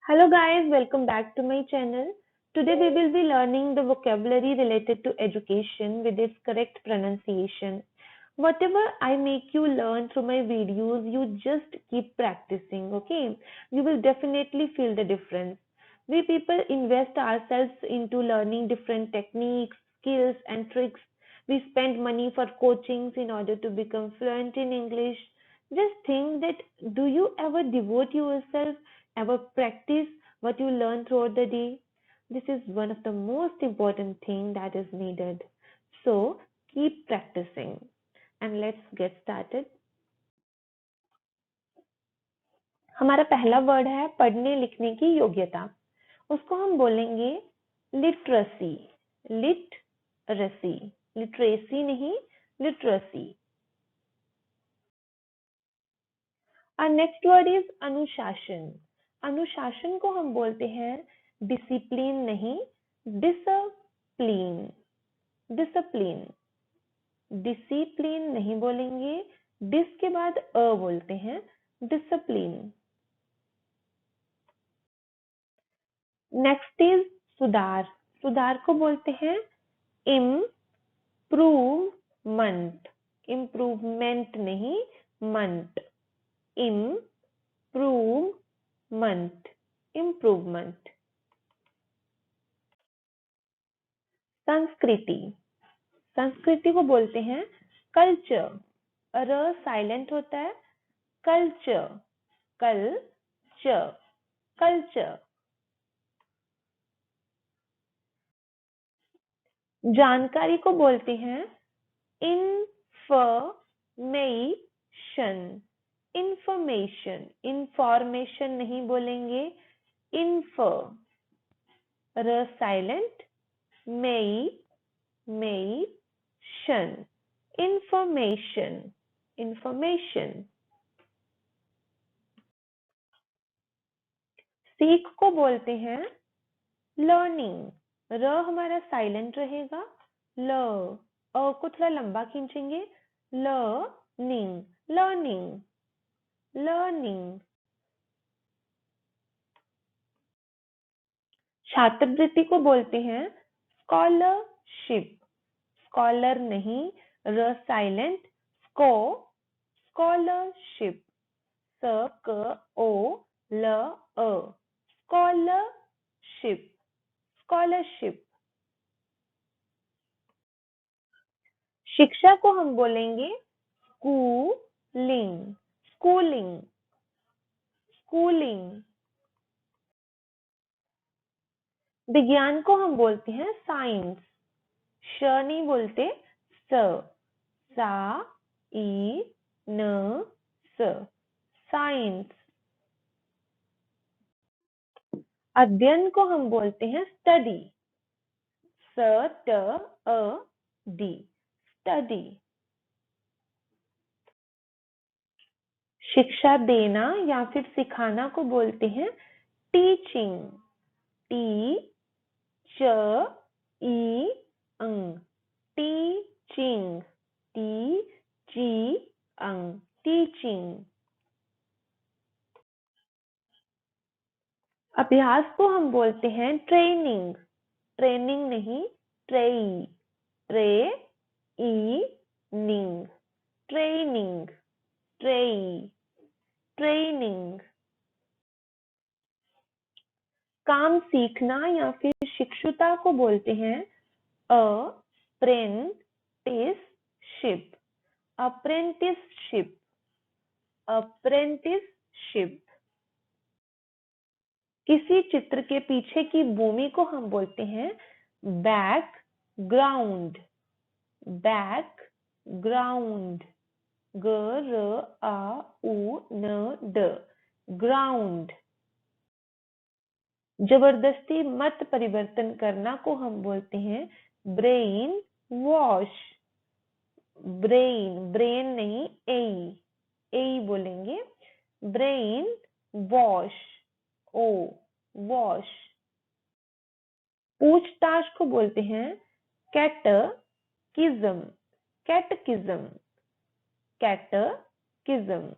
Hello guys, welcome back to my channel. Today we will be learning the vocabulary related to education with its correct pronunciation. Whatever I make you learn through my videos, you just keep practicing, okay? You will definitely feel the difference. We people invest ourselves into learning different techniques, skills and tricks. We spend money for coachings in order to become fluent in English. Just think that, do you ever devote yourself, ever practice what you learn throughout the day? This is one of the most important thing that is needed. So keep practicing and let's get started. हमारा पहला word है पढ़ने लिखने की योग्यता. उसको हम बोलेंगे लिटरेसी. लिटरेसी, लिटरेसी नहीं, literacy. Our next word is अनुशासन. अनुशासन को हम बोलते हैं डिसिप्लिन नहीं, डिसिप्लिन. डिसिप्लिन, डिसिप्लिन नहीं बोलेंगे, डिस के बाद अ बोलते हैं, डिसिप्लिन. नेक्स्ट इज सुधार. सुधार को बोलते हैं इम्प्रूवमेंट. इम्प्रूवमेंट नहीं, मंट. Improvement, improvement. संस्कृति. संस्कृति को बोलते हैं कल्चर. र साइलेंट होता है, कल्चर. Culture, culture. जानकारी को बोलते हैं इंफॉर्मेशन. इंफॉर्मेशन, इंफॉर्मेशन नहीं बोलेंगे, इन्फो. र साइलेंट, मेशन. Information, information. सीख को बोलते हैं लर्निंग. र हमारा साइलेंट रहेगा, ल. अ को थोड़ा लंबा खींचेंगे, लर्निंग, लर्निंग, लर्निंग. छात्रवृत्ति को बोलते हैं स्कॉलरशिप. स्कॉलर नहीं, र साइलेंट, स्को. स्कॉलरशिप, स क ओ ल अ. Scholarship, scholarship. शिक्षा को हम बोलेंगे स्कूलिंग. Schooling, schooling. विज्ञान को हम बोलते हैं साइंस. श नहीं बोलते, स. सा ई न स, साइंस. अध्ययन को हम बोलते हैं स्टडी. स ट अ डी, स्टडी. शिक्षा देना या फिर सिखाना को बोलते हैं टीचिंग. टी च ई अंग, टीचिंग. टी जी अंग, टीचिंग. अभ्यास को हम बोलते हैं ट्रेनिंग. ट्रेनिंग नहीं, ट्रेई. ट्रे ई निंग, ट्रेनिंग, ट्रेई, ट्रेनिंग. काम सीखना या फिर शिक्षुता को बोलते हैं अप्रेंटिसशिप. Apprenticeship, apprenticeship. किसी चित्र के पीछे की भूमि को हम बोलते हैं बैकग्राउंड. बैकग्राउंड, ग र आ उ न ड, ग्राउंड. जबरदस्ती मत परिवर्तन करना को हम बोलते हैं ब्रेन वॉश. ब्रेन, ब्रेन नहीं, ए बोलेंगे, ब्रेन वॉश, ओ, वॉश. पूछताछ को बोलते हैं कैटकिज्म. कैटकिज्म, कैटकिज्म.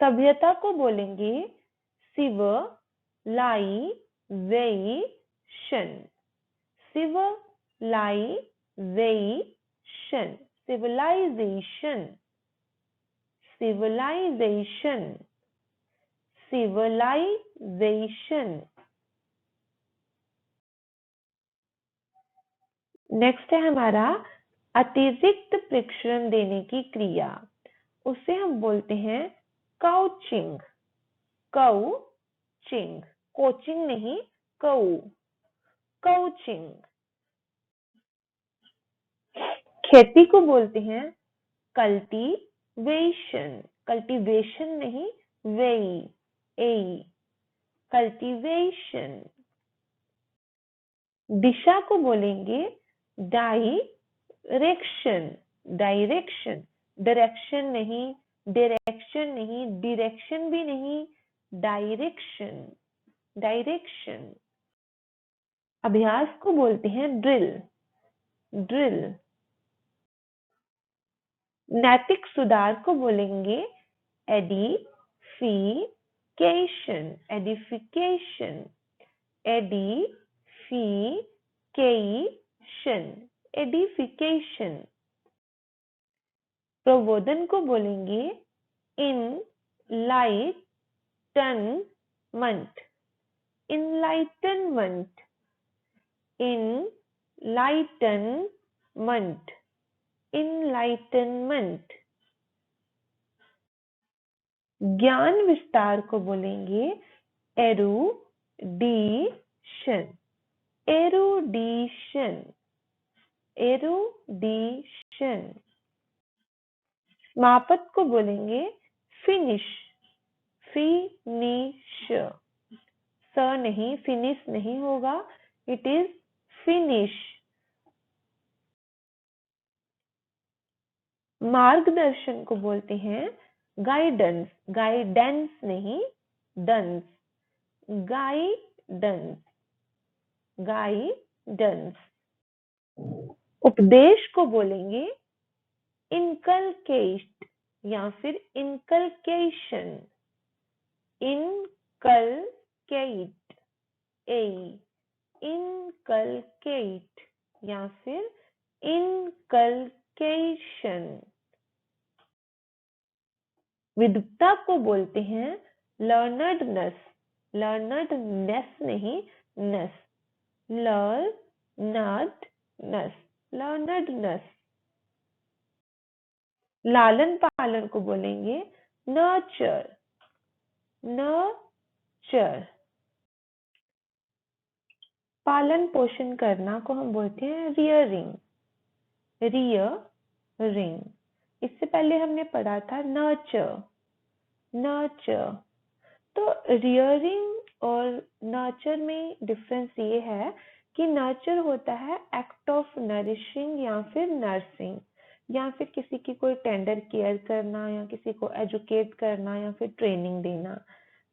सभ्यता को बोलेंगे civilization, civilization, civilization, civilization, civilization. Next है हमारा अतिरिक्त प्रशिक्षण देने की क्रिया, उसे हम बोलते हैं काउचिंग, काउचिंग, कोचिंग नहीं, काउचिंग। खेती को बोलते हैं कल्टीवेशन, कल्टीवेशन नहीं, वेई, ए, कल्टीवेशन। दिशा को बोलेंगे डायरेक्शन, डायरेक्शन, डायरेक्शन नहीं, डायरेक्शन नहीं, डायरेक्शन भी नहीं, डायरेक्शन, डायरेक्शन। अभ्यास को बोलते हैं ड्रिल, ड्रिल। नैतिक सुधार को बोलेंगे एडिफिकेशन, एडिफिकेशन, एडिफिकेशन, एडिफिकेशन। प्रबोधन को बोलेंगे इनलाइटनमेंट, इनलाइटनमेंट, इनलाइटनमेंट, इनलाइटनमेंट। ज्ञान विस्तार को बोलेंगे एरुडीशन, एरुडीशन, एरुडीशन। समाप्त को बोलेंगे फिनिश, फिनिश, स नहीं, फिनिश नहीं होगा, इट इज फिनिश। मार्गदर्शन को बोलते हैं गाइडेंस, गाइडेंस नहीं, डंस, गाइडेंस, गाइडेंस। उपदेश को बोलेंगे इनकलकेट या फिर इनकलकेशन, इनकलकेट, ए, इनकलकेट या फिर इनकलकेशन। विद्वता को बोलते हैं लर्नडनेस, लर्नडनेस नहीं, नेस, लर्नडनेस, लर्नडनेस। लालन पालन को बोलेंगे नर्चर, नर्चर। पालन पोषण करना को हम बोलते हैं रियरिंग, रियरिंग। इससे पहले हमने पढ़ा था नर्चर, नर्चर। तो रियरिंग और नर्चर में डिफरेंस ये है कि नर्चर होता है एक्ट ऑफ नरिशिंग या फिर नर्सिंग, या फिर किसी की कोई टेंडर केयर करना या किसी को एजुकेट करना या फिर ट्रेनिंग देना।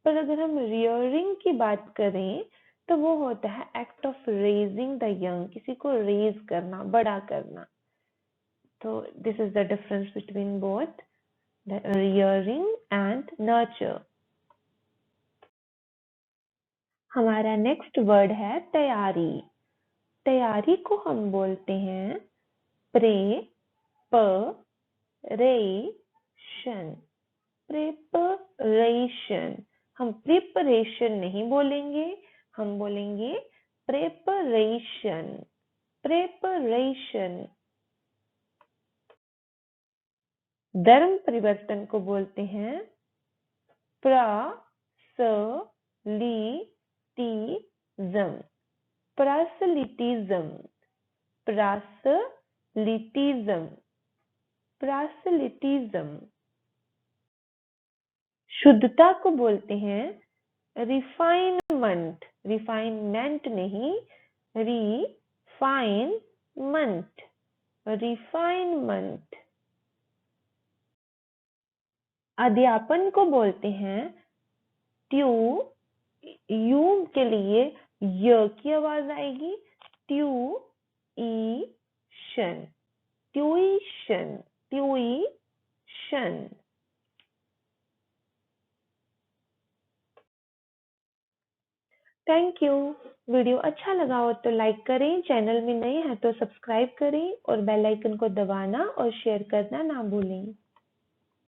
पर अगर हम रियरिंग की बात करें तो वो होता है act of raising the young, किसी को रेज करना, बड़ा करना। तो this is the difference between both the rearing and nurture. हमारा नेक्स्ट वर्ड है तैयारी। तैयारी को हम बोलते हैं प्रेपरेशन, प्रेपरेशन। हम प्रिपरेशन नहीं बोलेंगे, हम बोलेंगे प्रेपरेशन, प्रेपरेशन। धर्म परिवर्तन को बोलते हैं प्रासलिटिज्म, प्रासलिटिज्म, प्रासलिटिज्म, प्रासलिटिज्म। शुद्धता को बोलते हैं रिफाइनमेंट, रिफाइनमेंट नहीं, रिफाइनमेंट, रिफाइनमेंट। अध्यापन को बोलते हैं यू के लिए य की आवाज आएगी, tuition, tuition, tuition. Thank you. Video अच्छा लगा हो तो लाइक करें, चैनल में नए हैं तो सब्सक्राइब करें और बेल आइकन को दबाना और शेयर करना ना भूलें।